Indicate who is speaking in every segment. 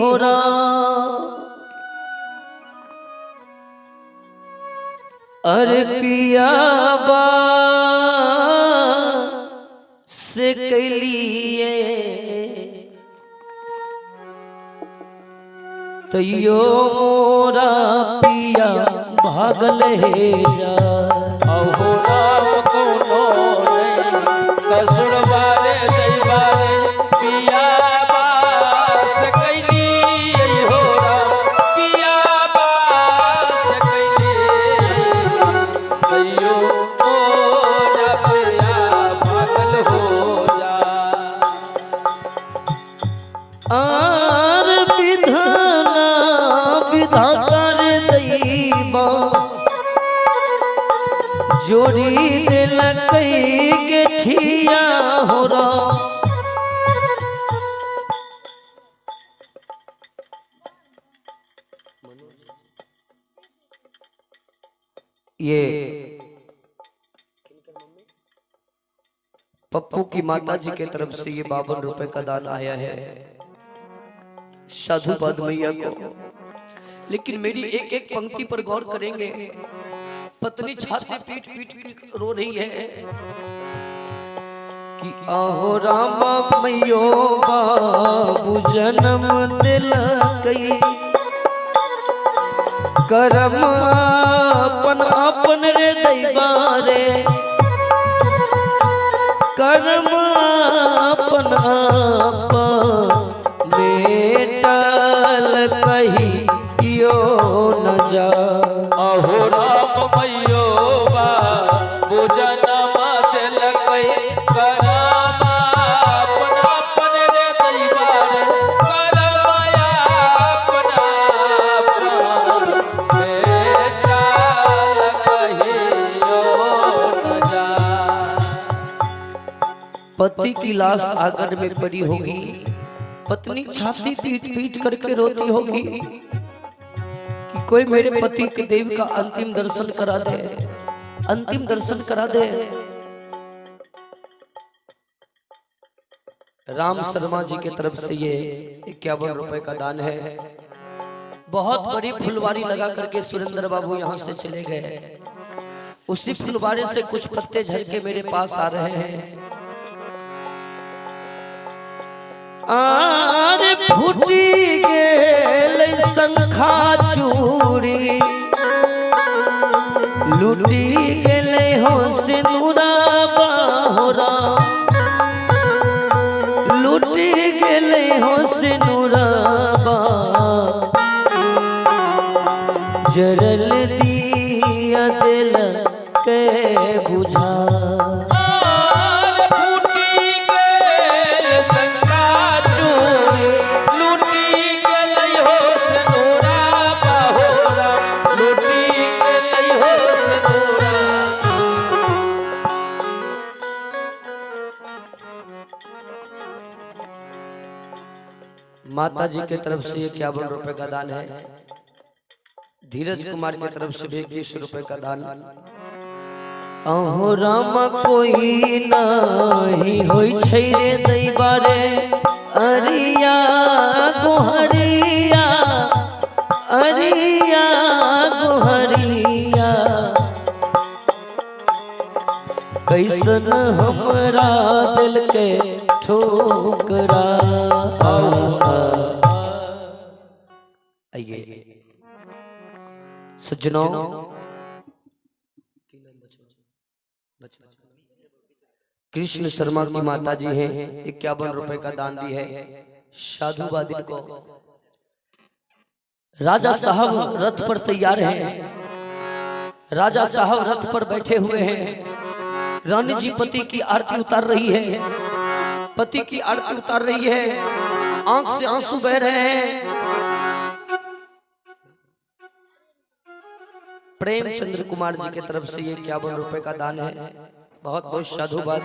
Speaker 1: हो रा अरे पिया बा से कैलिए तैयो मोरा पिया भागल है जा
Speaker 2: अहो राम कोनो कसुर बारे दैवारे पिया बास कैली हो राम पिया बास कैली अयो मोरा पिया पागल हो जा
Speaker 1: आर विधाना विधाकर दैवा जोड़ी दिल कई के ठिया हो रा ये पप्पू की माता जी के तरफ से ये 52 रुपए का दान आया है साधुवाद मैया को। लेकिन मेरी एक एक पंक्ति पर गौर करेंगे। पत्नी छाती पीट पीट के रो रही है कि आहो रामा मैयो बाबू जन्म दिलकई करम अपन अपन रे दैवा रे करम अपन अपन बेटल कही यो न जा
Speaker 2: अहो राम मैयो बा पूजन दिल कई करमा अपन अपन रे दैवार करमाया अपन अपन बेटा कहियो न जा
Speaker 1: पति की लाश आंगन में पड़ी होगी, पत्नी छाती पीट पीट करके रोती होगी कि कोई मेरे पति के देव का अंतिम दर्शन करा दे, अंतिम दर्शन करा दे। राम शर्मा जी की तरफ से ये 51 रुपए का दान है। बहुत बड़ी फुलवारी लगा करके सुरेंद्र बाबू यहाँ से चले गए। उसी फुलवारी से कुछ पत्ते झड़ के मेरे पास आ रहे हैं। आर फूटी गेल शंखा चूड़ी लूटी गेले हो सिंदूरा बाहोरा लूटी गेले हो सिंदूरा बा जरल दिया दिल के बुझा माता जी के तरफ से 51 रुपए का दान है। धीरज कुमार की तरफ से भी 21 रुपए का दान। अहो राम कोई नहीं होई छै रे दैवा रे अरिया गोहरिया अरिया गोहरिया कैसन हमरा दिल के ठोकरा आइए सज्जनों, कृष्ण शर्मा की माता जी हैं, 51 रुपए का दान दी है साधुवादी को। राजा साहब रथ पर तैयार हैं, राजा साहब रथ पर बैठे हुए हैं। रानी जी पति की आरती उतार रही है, पति की आरती उतार रही है, आंख से आंसू बह रहे हैं। प्रेमचंद्र कुमार जी की तरफ से ये 51 रुपए का दान है। बहुत बहुत साधुवाद।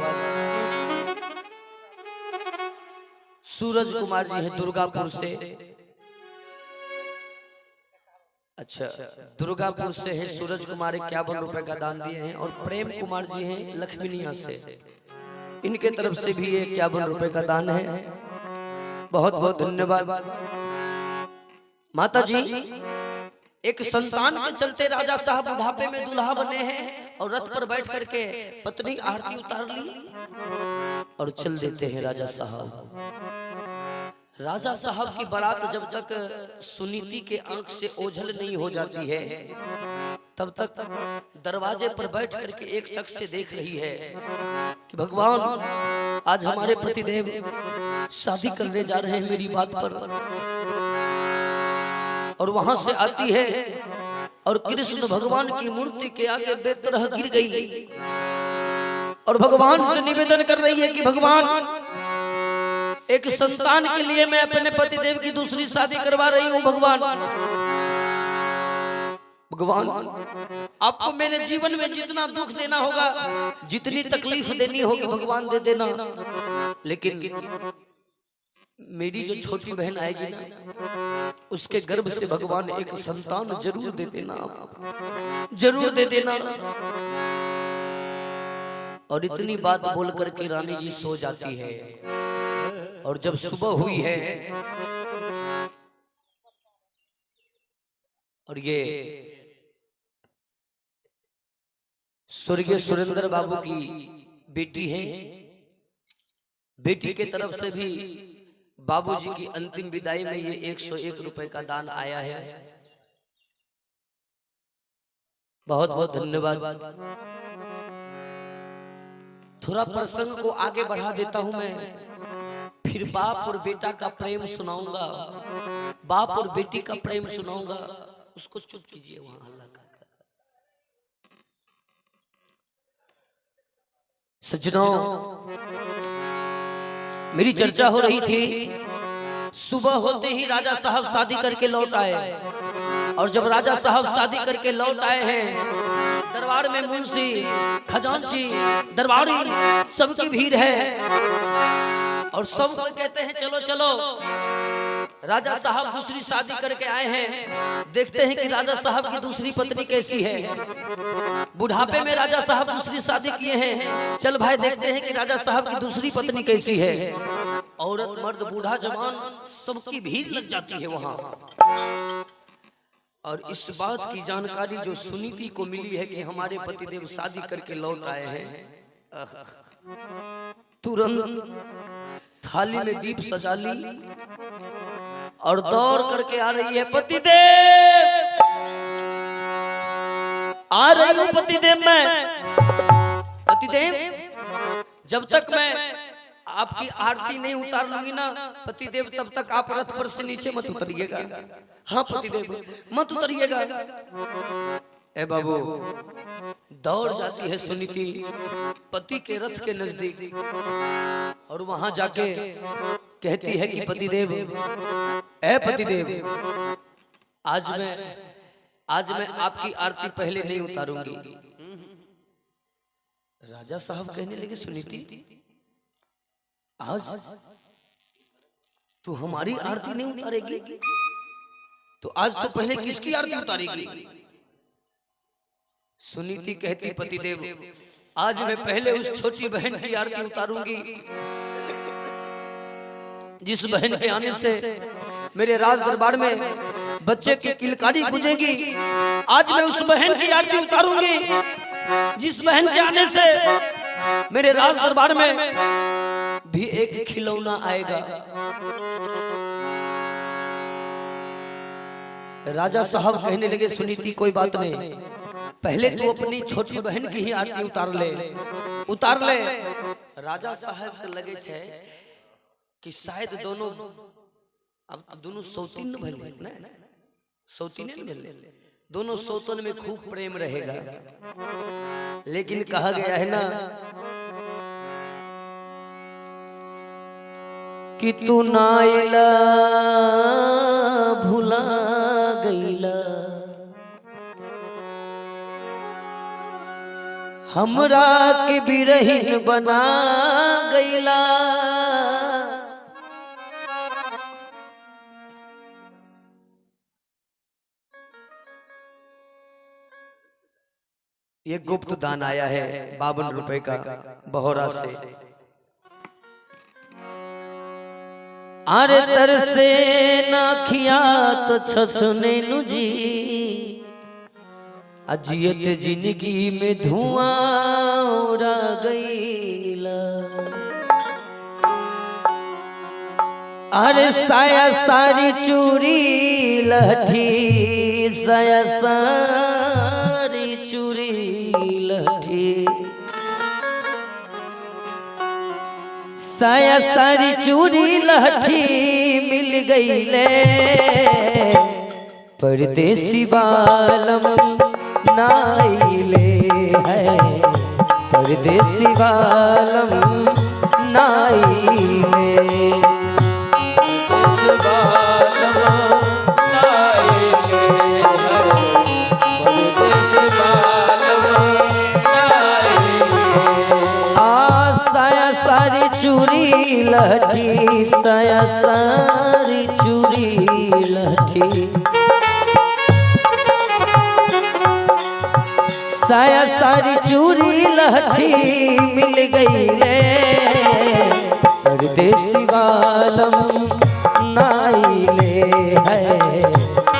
Speaker 1: सूरज कुमार जी हैं दुर्गापुर से। अच्छा, दुर्गापुर से है सूरज कुमार, 51 रुपए का दान दिए हैं। और प्रेम कुमार जी हैं लक्ष्मीनिया से, इनके तरफ से भी ये 51 रुपए का दान है। बहुत बहुत धन्यवाद। माता जी, एक संतान के चलते राजा साहब बुढ़ापे में दूल्हा बने हैं और रथ पर बैठ करके पत्नी आरती उतार ली और चल देते हैं राजा साहब। राजा साहब की बारात जब तक सुनीति के आंख से ओझल नहीं हो जाती है तब तक दरवाजे पर बैठ करके एक टक से देख रही है कि भगवान आज हमारे पतिदेव शादी करने जा रहे हैं मेरी बात पर। और वहां से आती है और कृष्ण भगवान की मूर्ति के आगे बेतरह गिर गई और भगवान से निवेदन कर रही है कि भगवान एक संतान के लिए मैं अपने पतिदेव की दूसरी शादी करवा रही हूँ। भगवान भगवान आपको मेरे जीवन में जितना दुख देना होगा, जितनी तकलीफ देनी होगी भगवान दे देना, लेकिन मेरी जो छोटी बहन आएगी ना उसके गर्भ से भगवान एक संतान जरूर दे देना, जरूर दे देना। और इतनी बात बोल करके रानी जी सो जाती है। और जब सुबह हुई है और ये स्वर्गीय सुरेंद्र बाबू की बेटी है, बेटी के तरफ से भी बाबूजी की अंतिम विदाई में ये 101 रुपए का दान आया है। बहुत बहुत धन्यवाद। थोड़ा प्रसंग को आगे बढ़ा देता हूं मैं, फिर बाप और बेटा का प्रेम सुनाऊंगा, बाप और बेटी का प्रेम सुनाऊंगा। उसको चुप कीजिए वहां हल्ला का। सज्जनों, मेरी चर्चा हो रही थी। सुबह होते ही राजा साहब शादी करके लौट आए और जब राजा साहब शादी करके लौट आए हैं दरबार में मुंशी, खजांची, दरबारी सबकी भीड़ है और सब कहते हैं चलो चलो राजा साहब दूसरी शादी करके आए हैं, देखते हैं कि राजा साहब की दूसरी पत्नी कैसी है। बुढ़ापे में राजा साहब दूसरी शादी किए हैं, चल भाई देखते हैं कि राजा साहब की दूसरी पत्नी कैसी है। औरत मर्द बूढ़ा जवान सबकी भीड़ लग जाती है वहां। और इस बात की जानकारी जो सुनीति को मिली है कि हमारे पतिदेव शादी करके लौट आए हैं, तुरंत थाली में दीप सजा ली और दौड़ करके आ रही है, पतिदेव आ रही हूं, पतिदेव मैं, पतिदेव जब तक मैं आपकी आरती नहीं उतार लूंगी ना पतिदेव तब तक आप रथ पर से नीचे मत उतरिएगा। हाँ पतिदेव मत उतरिएगा। ए बाबू, दौड़ जाती है सुनीति पति के रथ के नजदीक और वहां जाके कहती है कि पतिदेव, ए पतिदेव, आज मैं आपकी आरती पहले नहीं उतारूंगी। राजा साहब कहने लगे, सुनीति आज तू हमारी आरती नहीं उतारेगी तो आज तो पहले किसकी आरती उतारेगी? सुनीति कहती, पतिदेव आज मैं पहले उस छोटी बहन की आरती उतारूंगी जिस बहन के आने से मेरे राज दरबार में बच्चे की किलकारी गूंजेगी। आज मैं उस बहन की आरती उतारूंगी जिस बहन के आने से मेरे राज दरबार में भी एक खिलौना आएगा। राजा साहब कहने लगे, सुनीति कोई बात नहीं, पहले तू अपनी छोटी बहन की ही आरती उतार ले। राजा साहब को लगे छे कि शायद दोनों अब दोनों सौतीन भले ना, सौतीन भले, दोनों सौतन में खूब प्रेम रहेगा। लेकिन कहा गया है ना कि तू नाइला भुला गईला, हमरा के बिरहीन बना गईला। ये गुप्त दान आया है 52 रुपए का बहोरा से। अरे तरसे ना खिया तो छछने नुजी अजियत जिंदगी में धुआं उड़ा गईला। अरे साया सारी चूड़ी लहठी साया सारी चूड़ी लहठी साया सारी चूड़ी लहठी मिल गई ले परदेसी बालम नाइले है परदेसी बालम नाइले चूड़ी लहठी साया सारी चूड़ी लहठी साया सारी चूड़ी लहठी मिल गई रे परदेसी बालम नाइले है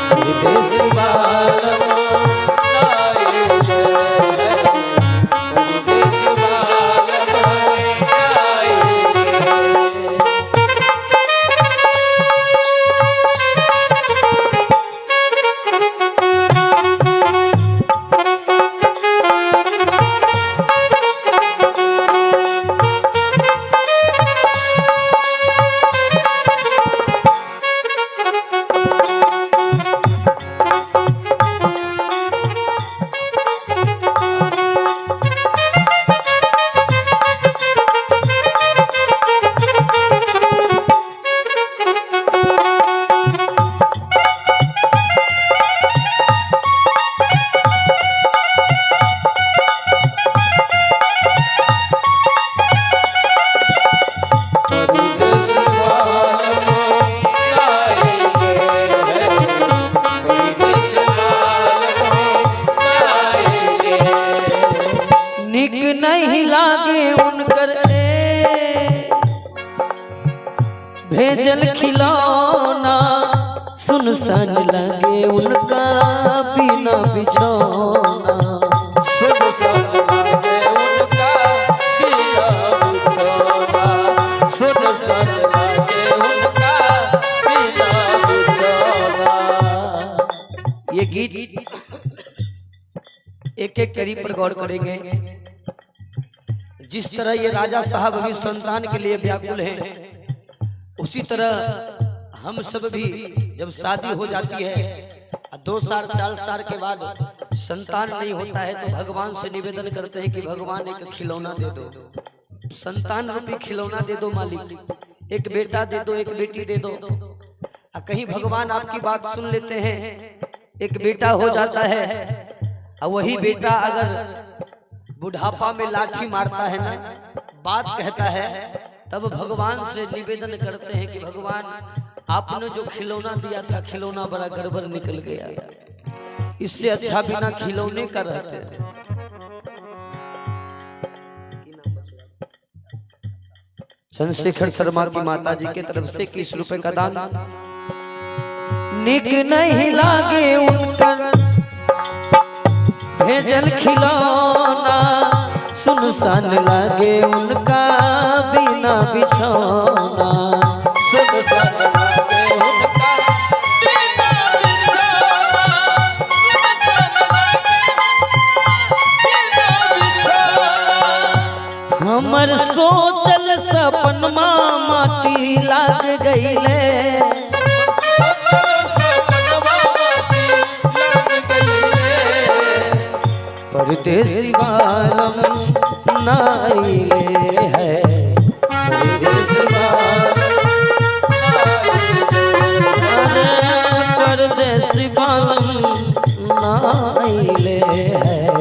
Speaker 1: परदेसी बालम नहीं लागे उनकर भेजल खिलौना सुनसान लगे उनका बिना बिछौना
Speaker 2: सुनसान लगे उनका बिना बिछौना सुनसान लगे उनका बिना बिछौना।
Speaker 1: ये गीत एक एक कड़ी पर गौर करेंगे। जिस तरह ये राजा साहब अभी संतान के लिए व्याकुल हैं, उसी तरह हम सब भी जब शादी हो जाती है 2 साल 4 साल के बाद संतान नहीं होता है तो भगवान से निवेदन करते हैं कि भगवान एक खिलौना दे दो, संतान रूपी खिलौना दे दो मालिक, एक बेटा दे दो एक बेटी दे दो। कहीं भगवान आपकी बात सुन लेते हैं, एक बेटा हो जाता है और वही बेटा अगर बुढ़ापा में लाठी मारता है ना, बात कहता है, तब भगवान से निवेदन करते हैं कि भगवान आपने जो खिलौना दिया था खिलौना बड़ा गड़बड़ निकल गया, इससे अच्छा बिना खिलौने का रहते। चंद्रशेखर शर्मा की माता जी के तरफ से 21 रुपए का दान। निक नहीं लागे उनका भेजल खिलौना सुनसान लागे उनका बिना बिछौना
Speaker 2: सुनसान लगे उनका बिना बिछौना सुनसान लगे बिना बिछौना।
Speaker 1: हमर सोचल सपनमा माटी लाग गईले परदेसी बालम नाइले है परदेसी परदेसी बालम नाइले है।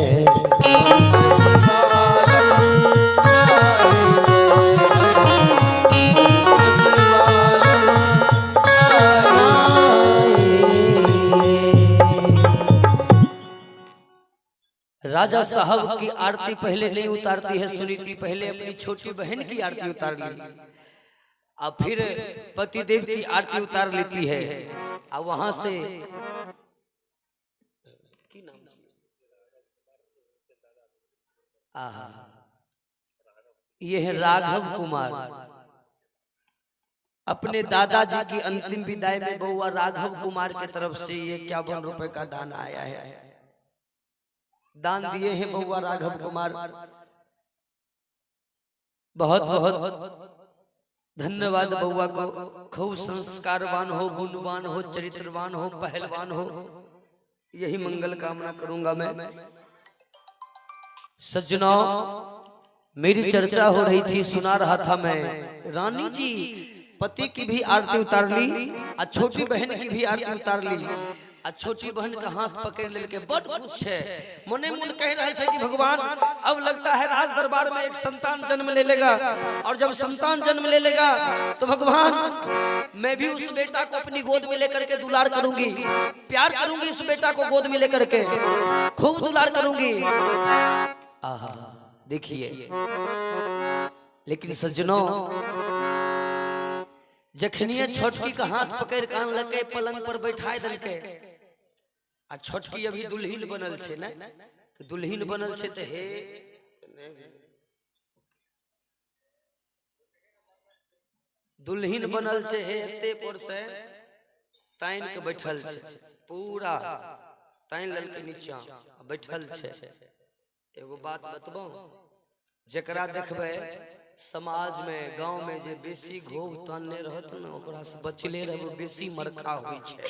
Speaker 1: राजा साहब की आरती पहले नहीं उतारती है सुनीति, पहले अपनी छोटी बहन की आरती उतार ली। और फिर पतिदेव की आरती उतार लेती है और वहां से आहा, ये है राघव कुमार। अपने दादाजी की अंतिम विदाई में बउआ राघव कुमार की तरफ से ये 51 रुपए का दान आया है। दान दिए हैं बउआ राघव कुमार, बहुत बहुत धन्यवाद बउआ को। खूब संस्कारवान हो, गुणवान हो, चरित्रवान हो, पहलवान हो, यही मंगल कामना करूंगा मैं। सज्जनों, मेरी चर्चा हो रही थी, सुना रहा था मैं। रानी जी पति की भी आरती उतार ली और छोटी बहन की भी आरती उतार ली और छोटी बहन का हाथ पकड़ लेके बड़ खुश है। मने मन कह रहे थे कि भगवान अब लगता है राज दरबार में एक संतान जन्म ले लेगा, और जब संतान जन्म ले लेगा तो भगवान मैं भी उस बेटा को अपनी गोद में लेकर के दुलार करूंगी, प्यार करूंगी, उस बेटा को गोद में लेकर के खूब दुलार करूंगी। आहा, देखिए। लेकिन सज्जनों, जखनिए छोटकी का हाथ पकड़ कान लगे पलंग पर बैठाए दलके आ छोटकी अभी दुल्हीन बनल छे ना, तो दुल्हीन बनल छे तो हे दुल्हीन बनल छे हे एते पर से ताइन के बैठल छे, पूरा ताइन लल के नीचा बैठल छे। एगो बात बतबो, जेकरा देखबे समाज में गांव में जे बेसी घोग तानने रहत न, ओकरा से बचले रहबो, बेसी मरखा होई छे।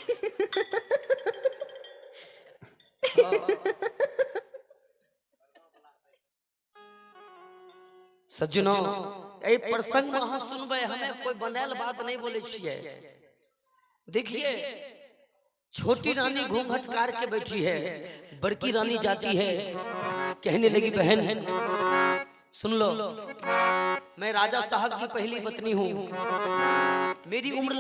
Speaker 1: सज्जनों, ए प्रसंग में अहाँ सुनबे, हमें कोई बनायल बात नहीं बोले छिए। देखिए, छोटी रानी घूंघट कार के बैठी है, बड़की रानी जाती है, कहने लगी बहन सुन लो, मैं राजा साहब की पहली पत्नी हूँ, मेरी उम्र